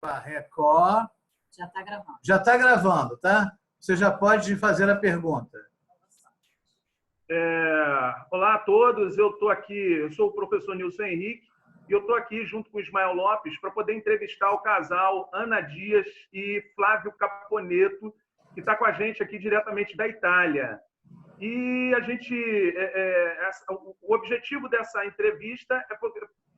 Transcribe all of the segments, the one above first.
Record. Já está gravando. Já está gravando, tá? Você já pode fazer a pergunta. Olá a todos, eu estou aqui, eu sou o professor Nilson Henrique e eu estou aqui junto com o Ismael Lopes para poder entrevistar o casal Ana Dias e Flávio Caponeto, que está com a gente aqui diretamente da Itália. E a gente, o objetivo dessa entrevista é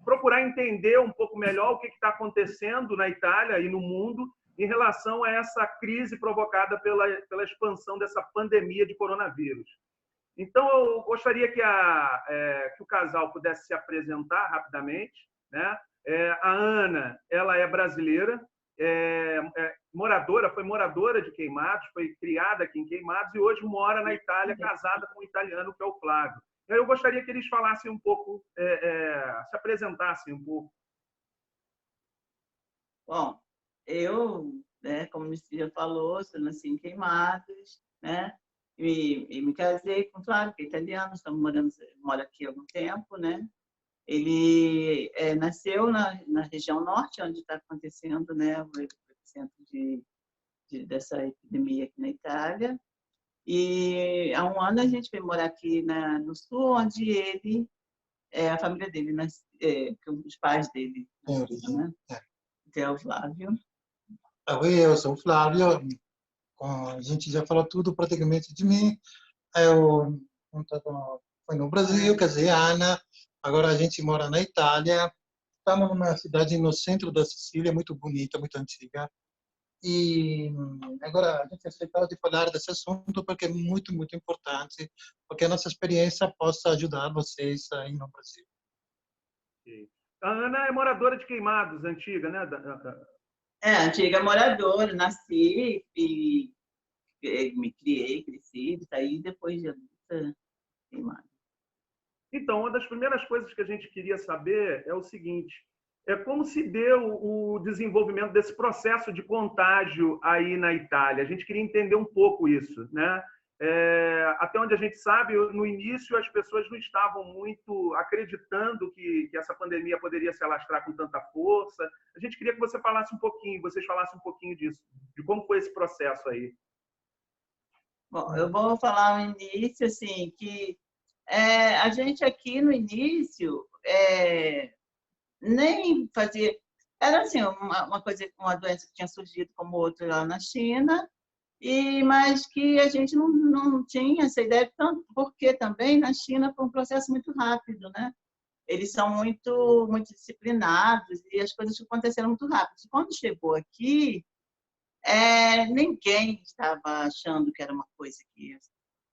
procurar entender um pouco melhor o que está acontecendo na Itália e no mundo em relação a essa crise provocada pela expansão dessa pandemia de coronavírus. Então, eu gostaria que o casal pudesse se apresentar rapidamente, né? A Ana, ela é brasileira, foi moradora de Queimados, foi criada aqui em Queimados e hoje mora na Itália, casada com um italiano, que é o Flávio. Eu gostaria que eles falassem um pouco, se apresentassem um pouco. Bom, eu, como o já falou, sou nasci em Queimados, né? E me casei com o Flávio, que é italiano, mora aqui há algum tempo, né? Ele nasceu na região norte, onde está acontecendo, né, o centro dessa epidemia aqui na Itália. E há um ano a gente veio morar aqui no sul, onde a família dele, os pais dele, né? Que é o Flávio. Eu sou o Flávio. A gente já falou tudo praticamente de mim. Eu fui no Brasil, casei a Ana. Agora a gente mora na Itália. Estamos numa cidade no centro da Sicília, muito bonita, muito antiga. E agora a gente aceitou de falar desse assunto porque é muito, muito importante, porque a nossa experiência possa ajudar vocês aí no Brasil. A Ana é moradora de Queimados, antiga, né? Antiga moradora, nasci e me criei, cresci, saí depois de adulta, Queimados. Então, uma das primeiras coisas que a gente queria saber é o seguinte: como se deu o desenvolvimento desse processo de contágio aí na Itália? A gente queria entender um pouco isso, né? Até onde a gente sabe, no início as pessoas não estavam muito acreditando que essa pandemia poderia se alastrar com tanta força. A gente queria que vocês falassem um pouquinho disso, de como foi esse processo aí. Bom, eu vou falar no início, assim, que a gente aqui no início nem fazia... Era assim, uma doença que tinha surgido como outra lá na China, mas que a gente não tinha essa ideia, tanto porque também na China foi um processo muito rápido, né? Eles são muito, muito disciplinados e as coisas aconteceram muito rápido. Quando chegou aqui, ninguém estava achando que era uma coisa que ia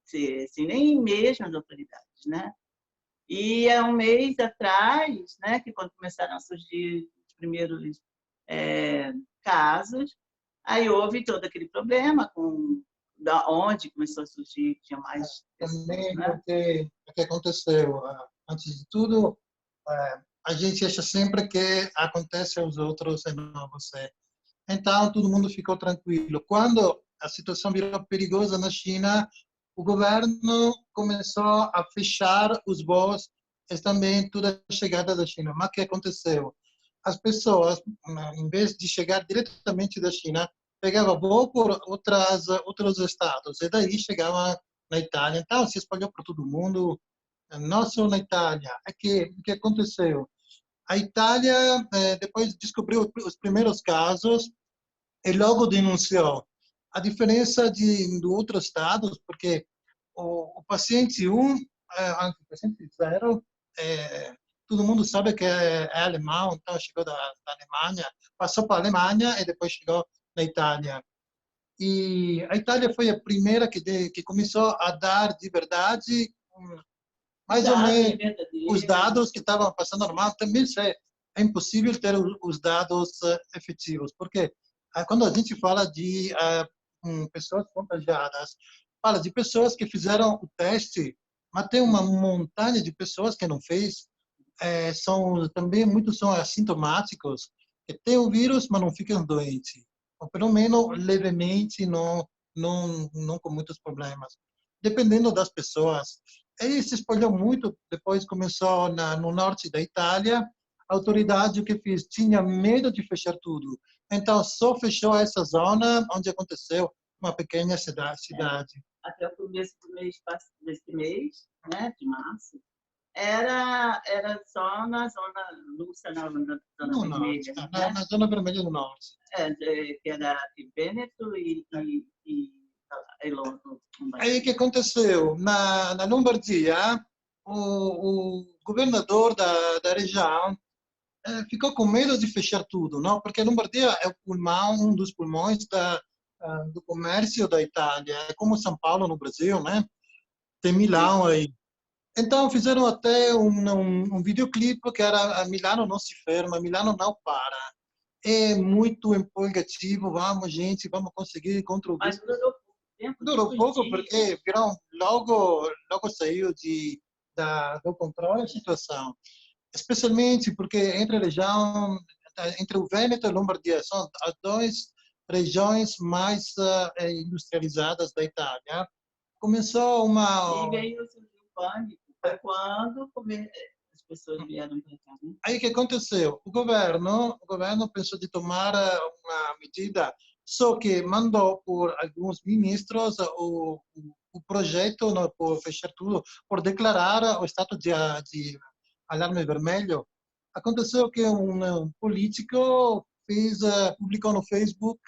ser assim, nem mesmo as autoridades, né? E há um mês atrás, né, que quando começaram a surgir os primeiros casos, aí houve todo aquele problema da onde começou a surgir, tinha mais pessoas, também, né? porque o que aconteceu, antes de tudo, a gente acha sempre que acontece aos outros e não a você. Então, todo mundo ficou tranquilo. Quando a situação virou perigosa na China, o governo começou a fechar os voos e também toda a chegada da China. Mas o que aconteceu? As pessoas, em vez de chegar diretamente da China, pegavam voo por outros estados e daí chegavam na Itália. Então, se espalhou por todo mundo, não só na Itália. O que aconteceu? A Itália, depois descobriu os primeiros casos e logo denunciou. A diferença de outros estados, porque o paciente 1, o paciente 0, todo mundo sabe que é alemão, então chegou da Alemanha, passou para a Alemanha e depois chegou na Itália. E a Itália foi a primeira que começou a dar de verdade mais ou menos os dados que estavam passando normal. Também é impossível ter os dados efetivos, porque quando a gente fala de pessoas contagiadas, fala de pessoas que fizeram o teste, mas tem uma montanha de pessoas que não fez. Também muitos são assintomáticos, que têm o vírus, mas não ficam doentes, ou pelo menos levemente, não com muitos problemas, dependendo das pessoas. E se espalhou muito, depois começou no norte da Itália. A autoridade, o que fez? Tinha medo de fechar tudo. Então, só fechou essa zona onde aconteceu uma pequena cidade. Até o começo desse mês, né, de março, era só na zona Lúcia, na zona No norte, vermelha, né? na zona vermelha do norte. Que era de Vêneto e Aí o que aconteceu? Na Lombardia, o governador da região ficou com medo de fechar tudo, não? Porque a Lombardia é o pulmão, um dos pulmões do comércio da Itália. É como São Paulo no Brasil, né? Tem Milão aí. Então fizeram até um videoclipe que era Milano não se ferma, Milano não para. É muito empolgativo, vamos gente, vamos conseguir contra o Mas durou pouco tempo. Durou pouco porque logo saiu do controle da situação. Especialmente porque entre o Vêneto e a Lombardia são as duas regiões mais industrializadas da Itália. Começou E veio o pânico. Foi quando as pessoas vieram para cá. Né? Aí o que aconteceu? O governo pensou de tomar uma medida, só que mandou por alguns ministros o projeto, não, por fechar tudo, por declarar o estado de alarme vermelho. Aconteceu que um político publicou no Facebook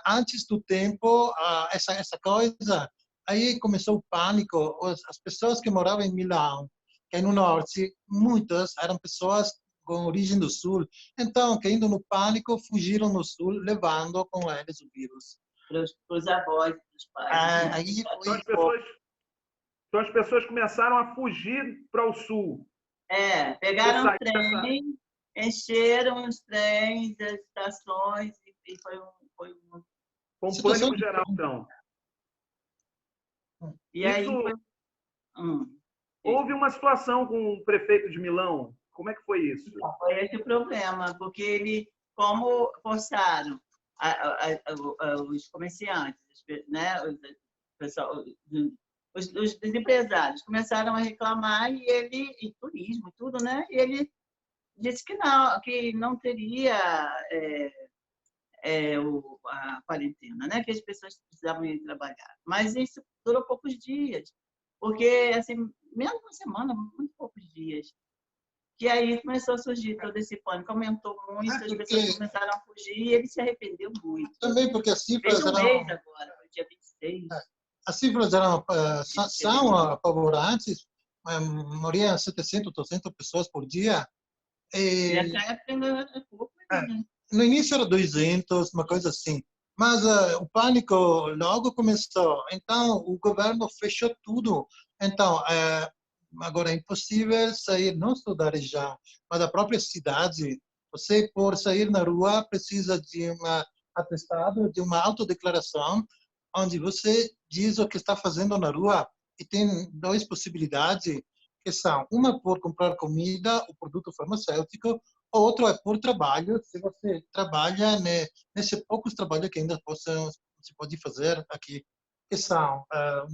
antes do tempo essa coisa. Aí começou o pânico. As pessoas que moravam em Milão, que no norte, muitas eram pessoas com origem do sul. Então, caindo no pânico, fugiram no sul, levando com eles o vírus. Para os avós, para os pais. Aí Então as pessoas começaram a fugir para o sul. Pegaram o trem, encheram os trens, as estações, e foi um pânico geral, então. E aí houve uma situação com o prefeito de Milão. Como é que foi isso? Foi esse o problema, porque como forçaram os comerciantes, né, os empresários começaram a reclamar e turismo e tudo, né? E ele disse que não teria a quarentena, né? Que as pessoas precisavam ir trabalhar. Mas isso durou poucos dias, porque assim, menos uma semana, muito poucos dias. Que aí começou a surgir todo esse pânico, aumentou muito, as pessoas começaram a fugir e ele se arrependeu muito. Também porque as cifras eram... mês agora, foi dia 26. As cifras são apavorantes, morriam 700, 800 pessoas por dia. Nessa época ainda era pouco, né? No início era 200, uma coisa assim. Mas o pânico logo começou. Então, o governo fechou tudo. Então, agora é impossível sair, não só da região, mas da própria cidade. Você, por sair na rua, precisa de um atestado, de uma autodeclaração, onde você diz o que está fazendo na rua. E tem duas possibilidades, que são uma por comprar comida ou produto farmacêutico, outro é por trabalho, se você trabalha nesse poucos trabalhos que ainda se pode fazer aqui, que são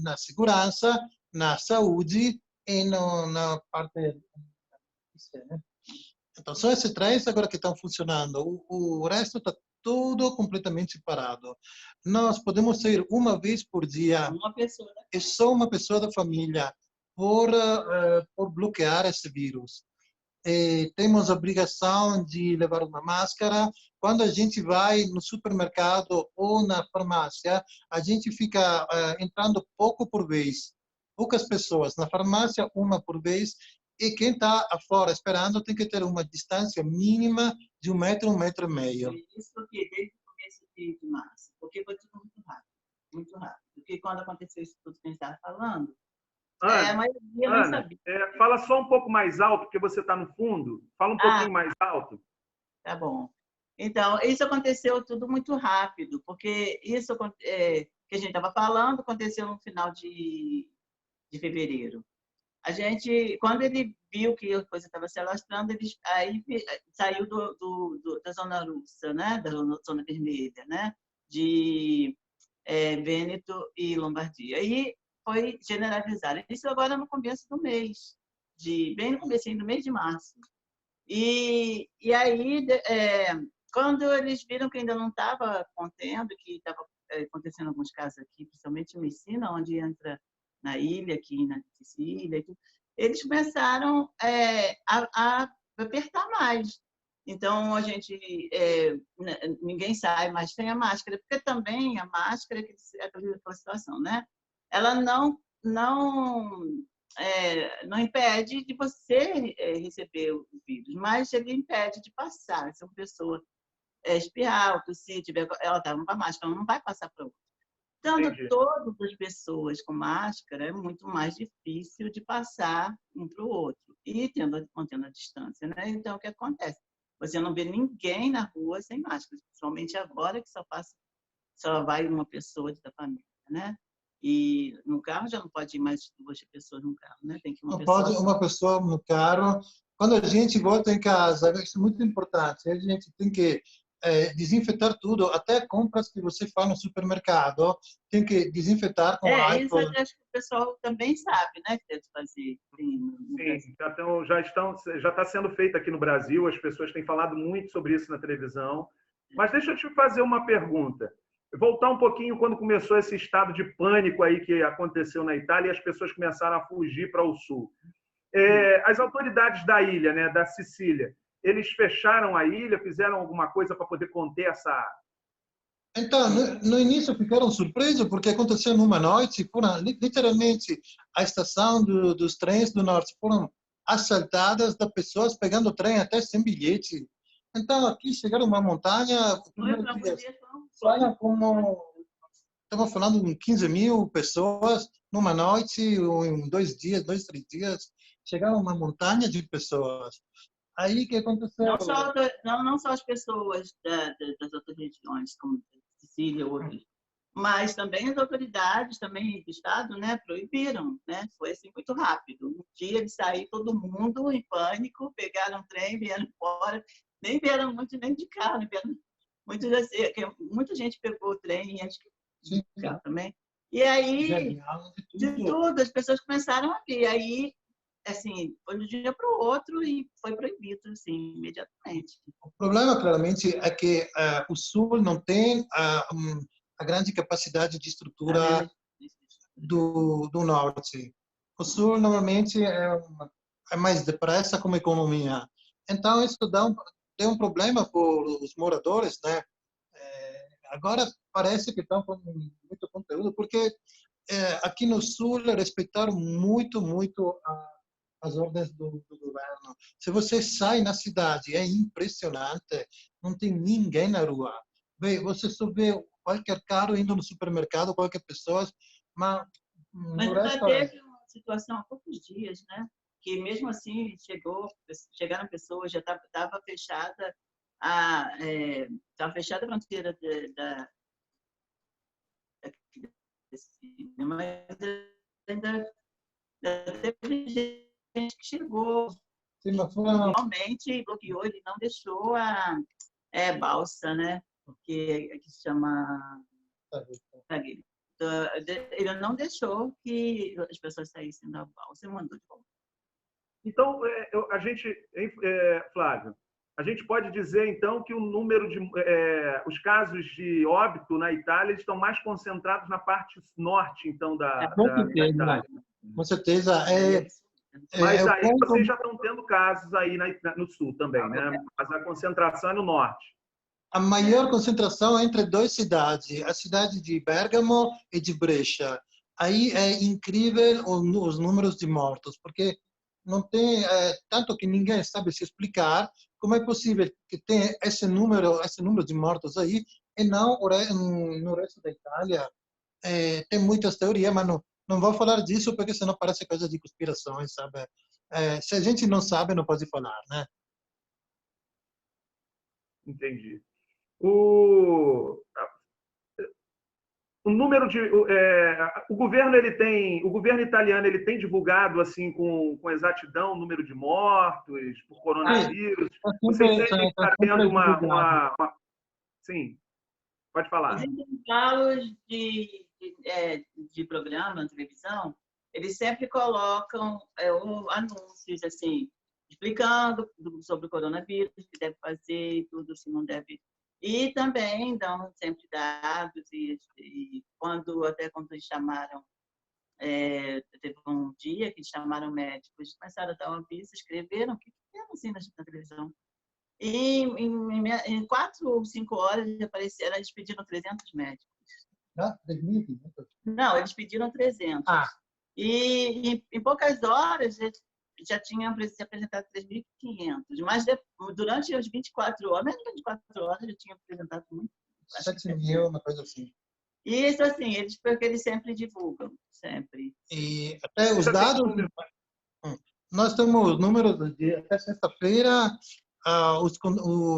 na segurança, na saúde e na parte... Né? Então, são esses três agora que estão funcionando. O resto está tudo completamente parado. Nós podemos sair uma vez por dia. Uma pessoa. É só uma pessoa da família por bloquear esse vírus. Temos a obrigação de levar uma máscara. Quando a gente vai no supermercado ou na farmácia, a gente fica entrando pouco por vez. Poucas pessoas. Na farmácia, uma por vez. E quem está fora esperando tem que ter uma distância mínima de 1 metro, 1,5 metros. Isso porque desde o começo de março. Porque foi tudo muito rápido. Muito rápido. Porque quando aconteceu isso tudo que a gente estava falando, a maioria não sabia. Fala só um pouco mais alto, porque você está no fundo. Fala um pouquinho mais alto. Tá bom. Então, isso aconteceu tudo muito rápido, porque isso que a gente estava falando aconteceu no final de fevereiro. A gente, quando ele viu que a coisa estava se alastrando, ele aí saiu da zona russa, né? Da zona vermelha, né? De Vêneto e Lombardia. E foi generalizado. Isso agora no começo do mês, bem no comecinho do mês de março. E aí quando eles viram que ainda não estava contendo, que estava acontecendo alguns casos aqui, principalmente em Messina, onde entra na ilha, aqui na Sicília, eles começaram a apertar mais. Então, a gente, ninguém sai mais sem a máscara, porque também a máscara, aquela situação, né? Ela não impede de você receber o vírus, mas ele impede de passar. Se uma pessoa espirrar ou tossir, ela está com a máscara, ela não vai passar para outra. Estando todas as pessoas com máscara, é muito mais difícil de passar um para o outro, e mantendo a distância, né? Então, o que acontece? Você não vê ninguém na rua sem máscara, principalmente agora que só vai uma pessoa da família, né? E no carro já não pode ir mais 2 pessoas no carro, né? Tem que Não pode uma pessoa no carro. Quando a gente volta em casa, isso é muito importante. A gente tem que desinfetar tudo, até compras que você faz no supermercado, tem que desinfetar com álcool. Isso eu acho que o pessoal também sabe, né? Que deve fazer. Sim, já está sendo feito aqui no Brasil, as pessoas têm falado muito sobre isso na televisão. Mas deixa eu te fazer uma pergunta. Voltar um pouquinho quando começou esse estado de pânico aí que aconteceu na Itália e as pessoas começaram a fugir para o sul. As autoridades da ilha, né, da Sicília, eles fecharam a ilha, fizeram alguma coisa para poder conter essa... Então, no início ficaram surpresos porque aconteceu numa noite, literalmente a estação dos trens do norte foram assaltadas de pessoas pegando trem até sem bilhete. Então, aqui chegaram uma montanha, estamos falando de 15.000 pessoas numa noite, ou em 2 dias, 2, 3 dias, chegaram uma montanha de pessoas. Aí que aconteceu? Não só as pessoas das outras regiões, como Sicília ou outras, mas também as autoridades também do Estado, né, proibiram, né? Foi assim muito rápido. Um dia de sair todo mundo em pânico, pegaram um trem, vieram embora, nem vieram muito nem de carro, muita gente pegou o trem, acho que de carro também. E aí, de tudo, as pessoas começaram a vir. Aí, assim, foi de um dia para o outro e foi proibido, assim, imediatamente. O problema, claramente, é que o Sul não tem a grande capacidade de estrutura do Norte. O Sul, normalmente, é mais depressa como economia. Então, isso tem um problema para os moradores, né? Agora, parece que estão com muito conteúdo, porque aqui no Sul respeitaram muito as ordens do governo. Se você sai na cidade, é impressionante, não tem ninguém na rua. Você só vê qualquer carro indo no supermercado, qualquer pessoa, mas já teve uma situação há poucos dias, né? Que mesmo assim chegaram pessoas, já estava fechada a fronteira mas ainda teve gente que chegou. Sim, realmente bloqueou, ele não deixou a balsa, né? Porque aqui se chama Taguilho. Então, ele não deixou que as pessoas saíssem da balsa e mandou de volta. Então, Flávio, a gente pode dizer, então, que o número de os casos de óbito na Itália estão mais concentrados na parte norte, então, da Itália. Com certeza. Mas aí vocês já estão tendo casos aí no sul também, né? Mas a concentração é no norte. A maior concentração é entre 2 cidades, a cidade de Bergamo e de Brescia. Aí é incrível os números de mortos, porque não tem tanto que ninguém sabe se explicar como é possível que tenha esse número de mortos aí e não no resto da Itália. Tem muitas teorias, mas não vou falar disso porque senão parece coisa de conspirações, sabe? Se a gente não sabe, não pode falar, né? Entendi. O número de o governo italiano ele tem divulgado assim com exatidão o número de mortos por coronavírus. Vocês sentem que está tendo uma... Sim, pode falar. Os intervalos de programa na televisão, eles sempre colocam anúncios assim, explicando sobre o coronavírus, o que deve fazer e tudo, se não deve. E também dão sempre dados, e até quando eles chamaram, teve um dia que eles chamaram médicos, começaram a dar um aviso, escreveram o que era assim na televisão. E em 4 ou 5 horas apareceram, eles pediram 300 médicos. Ah, 3.500. Não, eles pediram 300. E em poucas horas já tinham se apresentado 3.500. Mas durante as 24 horas, menos de 24 horas, já tinham apresentado muito. 7.000, uma coisa assim. Isso, assim, porque eles sempre divulgam, sempre. E até os dados... Nós temos números de até sexta-feira,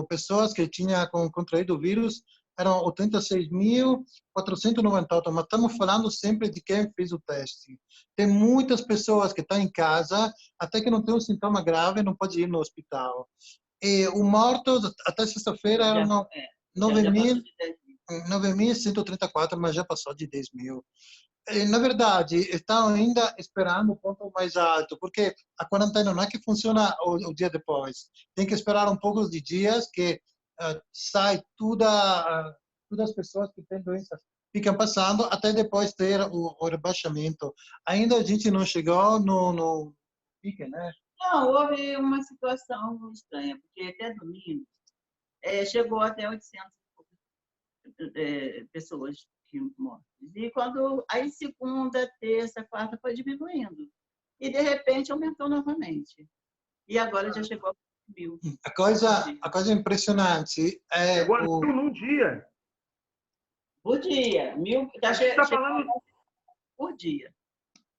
pessoas que tinham contraído o vírus eram 86.498, mas estamos falando sempre de quem fez o teste. Tem muitas pessoas que estão em casa, até que não tem um sintoma grave, não pode ir no hospital. E os mortos, até sexta-feira, eram 9.134, mas já passou de 10.000. Na verdade, estão ainda esperando o ponto mais alto, porque a quarentena não é que funciona o dia depois. Tem que esperar um pouco de dias que sai todas as pessoas que têm doenças ficam passando até depois ter o rebaixamento. Ainda a gente não chegou no pique, né? Não, houve uma situação estranha, porque até domingo chegou até 800 pessoas mortas. E aí segunda, terça, quarta foi diminuindo. E de repente aumentou novamente. E agora já chegou a 1.000. A coisa impressionante é Chegou a 1.000 num dia. Por dia. 1.000, tá falando por dia.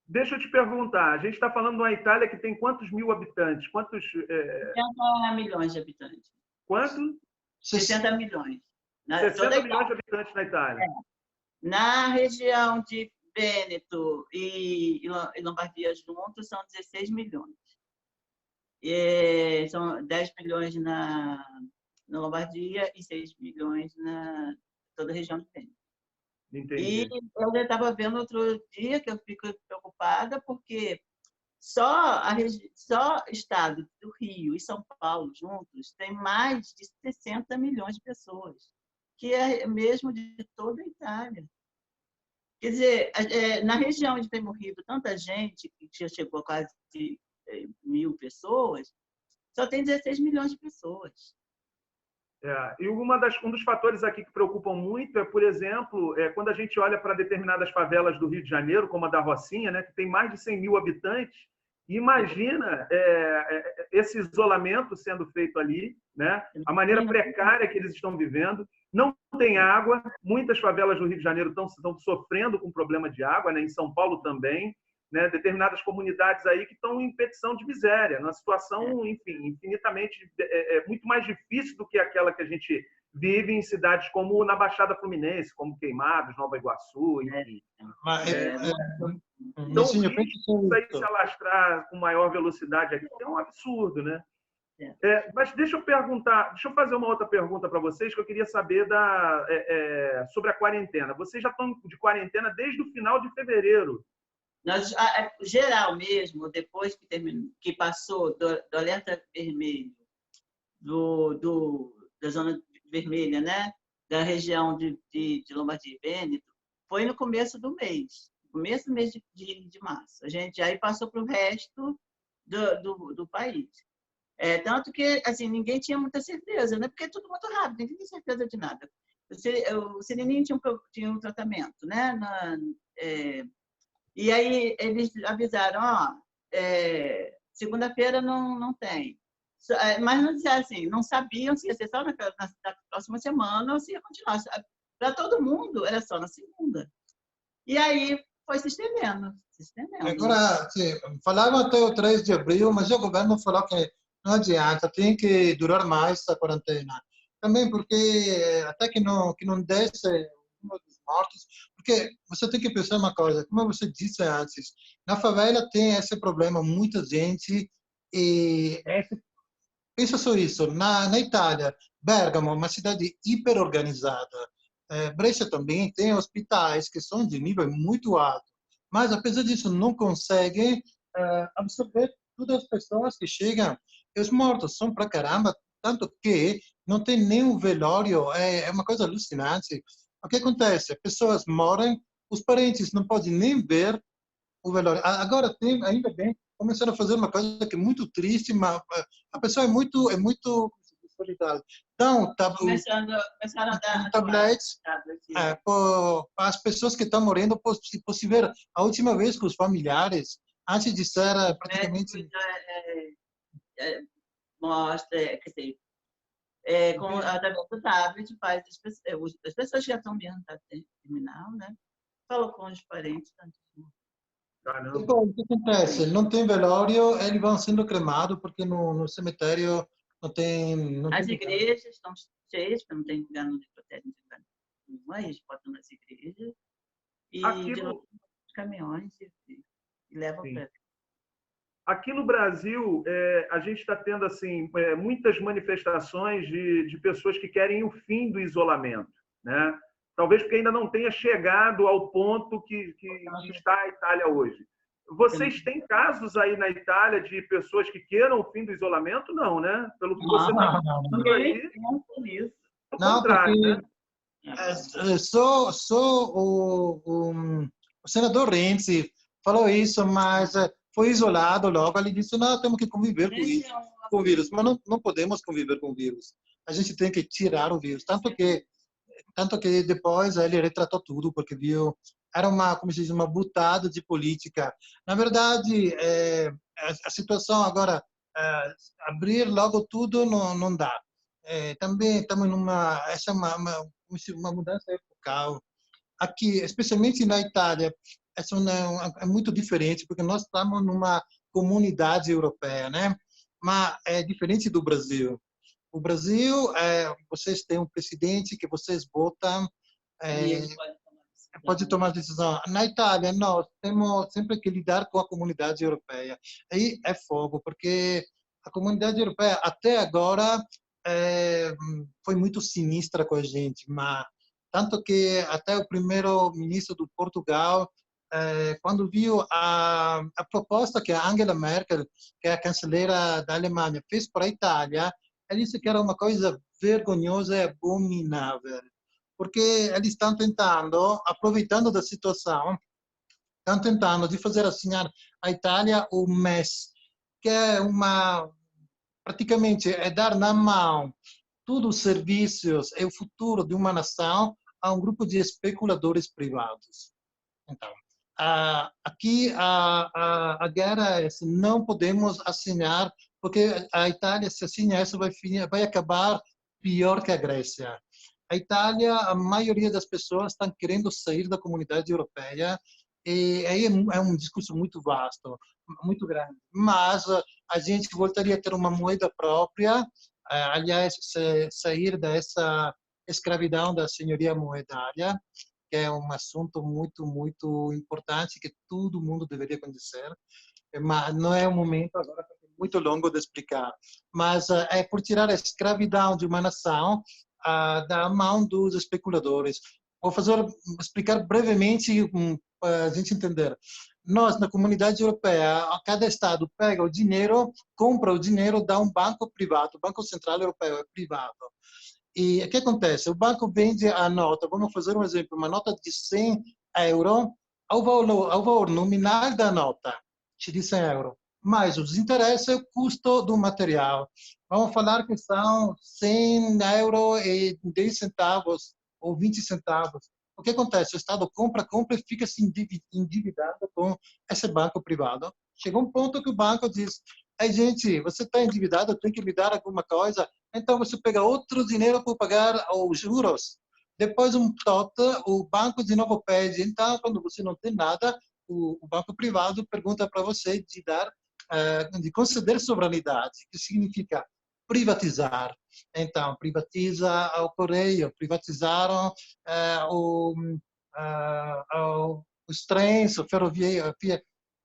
Deixa eu te perguntar, a gente está falando de uma Itália que tem quantos mil habitantes? 60 milhões de habitantes. Quanto? 60 milhões. 60 milhões de habitantes na Itália. Na região de Vêneto e Lombardia juntos são 16 milhões. São 10 milhões na Lombardia e 6 milhões na toda a região de Vêneto. Entendi. E eu estava vendo outro dia que eu fico preocupada porque só o estado do Rio e São Paulo juntos tem mais de 60 milhões de pessoas, que é mesmo de toda a Itália. Quer dizer, na região onde tem morrido tanta gente, que já chegou a quase 1.000 pessoas, só tem 16 milhões de pessoas. E um dos fatores aqui que preocupam muito é, por exemplo, quando a gente olha para determinadas favelas do Rio de Janeiro, como a da Rocinha, né, que tem mais de 100 mil habitantes, e imagina esse isolamento sendo feito ali, né, a maneira precária que eles estão vivendo. Não tem água, muitas favelas do Rio de Janeiro estão sofrendo com problema de água, né, em São Paulo também. Né, determinadas comunidades aí que estão em petição de miséria, numa situação, enfim, infinitamente muito mais difícil do que aquela que a gente vive em cidades como na Baixada Fluminense, como Queimados, Nova Iguaçu, enfim. Então, isso aí se alastrar com maior velocidade aqui é um absurdo, né? Mas deixa eu fazer uma outra pergunta para vocês, que eu queria saber sobre a quarentena. Vocês já estão de quarentena desde o final de fevereiro. Geral mesmo, depois que passou do alerta vermelho, da zona vermelha, né, da região de Lombardia e Vêneto, foi no começo do mês de março. A gente aí passou para o resto do país. Tanto que assim, ninguém tinha muita certeza, né, porque é tudo muito rápido, ninguém tinha certeza de nada. O Sirininho tinha um tratamento, né, e aí eles avisaram, segunda-feira não tem. Mas não disseram assim, não sabiam se ia ser só na próxima semana ou se ia continuar. Para todo mundo, era só na segunda. E aí foi se estendendo. Agora, falavam até o 3 de abril, mas o governo falou que não adianta, tem que durar mais a quarentena. Também porque até que não desce o número dos mortos, porque você tem que pensar uma coisa, como você disse antes, na favela tem esse problema, muita gente, e pensa só isso, na Itália, Bergamo, uma cidade hiperorganizada, Brescia também tem hospitais que são de nível muito alto, mas apesar disso não consegue absorver todas as pessoas que chegam. E os mortos são pra caramba, tanto que não tem nenhum velório, é uma coisa alucinante. O que acontece? Pessoas morrem, os parentes não podem nem ver o velório. Agora tem, ainda bem, começaram a fazer uma coisa que é muito triste, mas a pessoa é muito solidária. Então, Começaram a dar tabletes para as pessoas que estão morrendo, para se ver a última vez com os familiares, antes de ser praticamente... Mostra, quer dizer, através do tablet, faz as pessoas já estão mesmo para terminal, né? Falou com os parentes. Depois, o que acontece? Não tem velório, eles vão sendo cremados, porque no cemitério não tem... As igrejas estão cheias, porque não tem lugar no necrotério nenhuma, eles botam nas igrejas e de novo os caminhões e levam para... Aqui no Brasil, a gente está tendo assim, muitas manifestações de pessoas que querem o fim do isolamento, né? Talvez porque ainda não tenha chegado ao ponto que está a Itália hoje. Vocês têm casos aí na Itália de pessoas que queiram o fim do isolamento? Não, né? Pelo que você está falando aí, não, porque só o senador Renzi falou isso, mas foi isolado logo. Ele disse, não, temos que conviver com o vírus. Mas não podemos conviver com o vírus. A gente tem que tirar o vírus. Tanto que depois ele retratou tudo, porque viu, era como se diz, uma butada de política. Na verdade, a situação agora, abrir logo tudo não dá. Também estamos essa é uma mudança epocal. Aqui, especialmente na Itália, é muito diferente, porque nós estamos numa comunidade europeia, né? Mas é diferente do Brasil. O Brasil, vocês têm um presidente que vocês votam, pode tomar decisão. Na Itália, nós temos sempre que lidar com a comunidade europeia. Aí é fogo, porque a comunidade europeia, até agora, foi muito sinistra com a gente, mas tanto que até o primeiro-ministro do Portugal, quando viu a proposta que a Angela Merkel, que é a chanceler da Alemanha, fez para a Itália, ele disse que era uma coisa vergonhosa e abominável, porque eles estão tentando, aproveitando da situação, estão tentando de fazer assinar a Itália o MES, que é praticamente dar na mão todos os serviços e o futuro de uma nação a um grupo de especuladores privados. Então, aqui a guerra é essa, não podemos assinar, porque a Itália, se assinar isso, vai acabar pior que a Grécia. A Itália, a maioria das pessoas estão querendo sair da comunidade europeia, e aí é um discurso muito vasto, muito grande. Mas a gente voltaria a ter uma moeda própria, aliás, sair dessa escravidão da senhoria moedária, que é um assunto muito importante que todo mundo deveria conhecer, mas não é o momento agora, porque é muito longo de explicar. Mas é por tirar a escravidão de uma nação da mão dos especuladores. Vou explicar brevemente para a gente entender. Nós, na comunidade europeia, cada estado pega o dinheiro, compra o dinheiro, dá um banco privado. O Banco Central Europeu é privado. E o que acontece? O banco vende a nota, vamos fazer um exemplo, uma nota de 100 euros, ao valor nominal da nota, de 100 euros, mais os interesses e o custo do material. Vamos falar que são 100 euros e 10 centavos ou 20 centavos. O que acontece? O Estado compra e fica se endividado com esse banco privado. Chega um ponto que o banco diz, gente, você está endividado, tem que me dar alguma coisa, então você pega outro dinheiro para pagar os juros. Depois, o banco de novo pede. Então, quando você não tem nada, o banco privado pergunta para você de conceder soberanidade, que significa privatizar. Então, privatiza o Correio, privatizaram os trens, a ferrovia,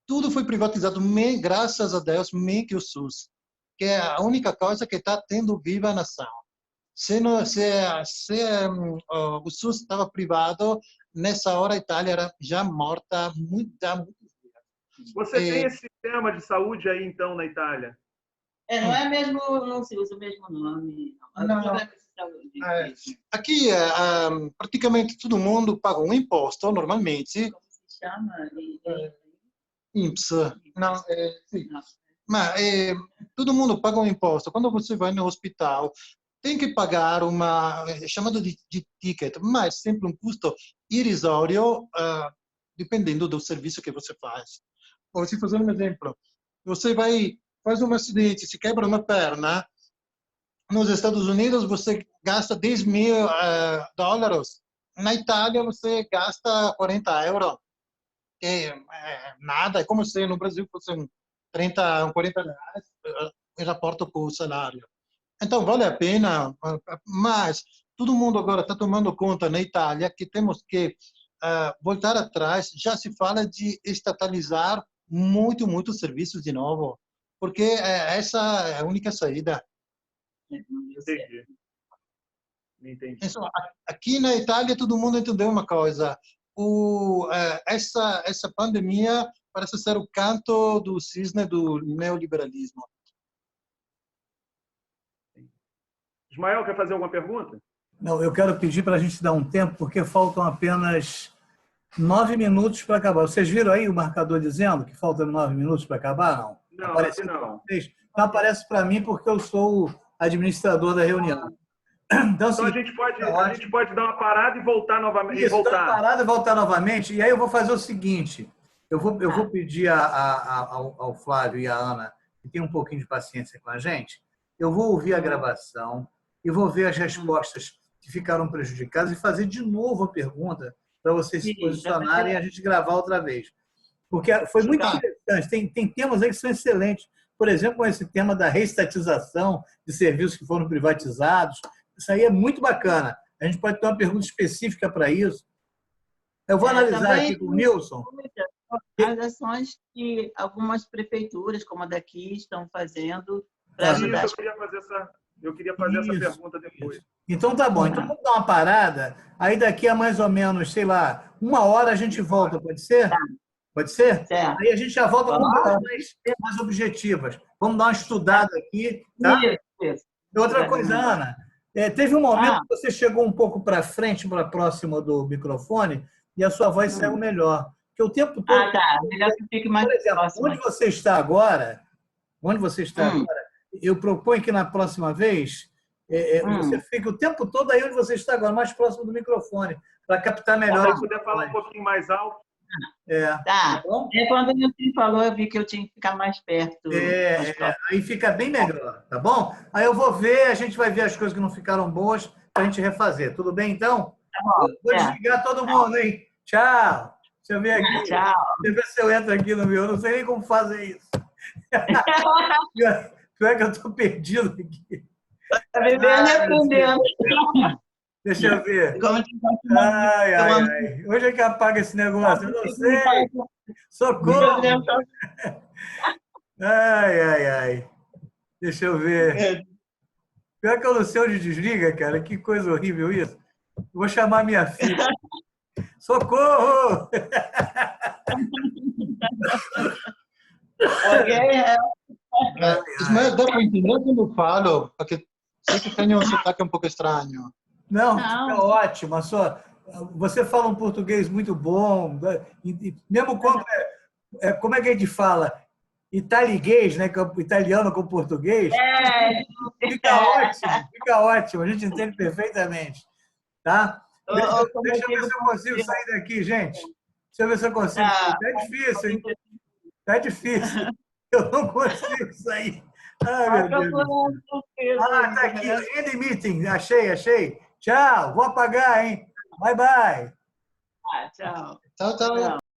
tudo foi privatizado, graças a Deus, meio que o SUS, que é a única coisa que está tendo viva a nação. Se o SUS estava privado, nessa hora a Itália era já morta há muitos dias. Você tem esse sistema de saúde aí, então, na Itália? Não é mesmo, não se usa o mesmo nome. Não. Aqui, praticamente todo mundo paga um imposto, normalmente. Como se chama? INPS. Não, sim. Mas todo mundo paga um imposto. Quando você vai no hospital, tem que pagar é chamado de ticket, mas sempre um custo irrisório, dependendo do serviço que você faz. Vou te fazer um exemplo. Você faz um acidente, se quebra uma perna, nos Estados Unidos você gasta $10.000. Na Itália você gasta 40 euros. Nada, é como se no Brasil fosse 30, 40 reais em rapporto com o salário. Então vale a pena, mas todo mundo agora está tomando conta na Itália que temos que voltar atrás. Já se fala de estatalizar muitos serviços de novo, porque essa é a única saída. Entendi. Aqui na Itália todo mundo entendeu uma coisa: essa pandemia parece ser o canto do cisne do neoliberalismo. Ismael, quer fazer alguma pergunta? Não, eu quero pedir para a gente dar um tempo, porque faltam apenas 9 minutos para acabar. Vocês viram aí o marcador dizendo que faltam 9 minutos para acabar? Não. Não, Apareceu aqui não. para vocês? Não aparece para mim porque eu sou o administrador da reunião. Então, Então a gente pode dar uma parada e voltar novamente. Isso, dar uma parada e voltar novamente. E aí eu vou fazer o seguinte: eu vou pedir ao Flávio e à Ana, que tem um pouquinho de paciência com a gente, eu vou ouvir a gravação e vou ver as respostas que ficaram prejudicadas e fazer de novo a pergunta para vocês se posicionarem e a gente gravar outra vez. Porque foi muito interessante. Tem temas aí que são excelentes. Por exemplo, esse tema da reestatização de serviços que foram privatizados. Isso aí é muito bacana. A gente pode ter uma pergunta específica para isso. Eu vou analisar aqui com o Nilson. As ações que algumas prefeituras, como a daqui, estão fazendo para ajudar. Eu queria fazer essa pergunta depois. Então tá bom. Então vamos dar uma parada. Aí daqui a mais ou menos, sei lá, 1 hora a gente volta, pode ser? Tá. Pode ser? Certo. Aí a gente já volta com coisas mais objetivas. Vamos dar uma estudada aqui. Tá? Isso. Outra coisa, Ana, teve um momento que você chegou um pouco para frente, para próxima do microfone, e a sua voz saiu melhor. Porque o tempo todo... Tá. Melhor que fique mais próximo. Onde você está agora, eu proponho que na próxima vez você fique o tempo todo aí onde você está agora, mais próximo do microfone, para captar melhor. Se puder falar um pouquinho mais alto. Tá. Quando o Nilson falou, eu vi que eu tinha que ficar mais perto. Aí fica bem melhor, tá bom? Aí eu vou ver, a gente vai ver as coisas que não ficaram boas para a gente refazer. Tudo bem, então? Tá bom. Vou desligar todo mundo, hein? Tchau. Deixa eu ver aqui. Tchau. Deixa eu ver se eu entro aqui no meu. Eu não sei nem como fazer isso. Pior que eu estou perdido aqui. Está bebendo e aprendendo. Deixa eu ver. Ai. Hoje é que apaga esse negócio? Eu não sei. Socorro! Ai. Deixa eu ver. Pior que eu não sei onde desliga, cara. Que coisa horrível isso. Eu vou chamar minha filha. Socorro! Ismael, dá para entender quando eu falo? Porque sei que tem um sotaque um pouco estranho. Não, fica ótimo. Você fala um português muito bom. Mesmo quando como é que a gente fala? Italiguês, né? Italiano com português. Fica ótimo. A gente entende perfeitamente. Tá? Deixa eu ver se eu consigo sair daqui, gente. Deixa eu ver se eu consigo. É difícil, hein? É difícil. Eu não consigo sair. Ai, meu Deus. Tá aqui. End meeting. Achei. Tchau. Vou apagar, hein? Bye. Tchau. Tchau.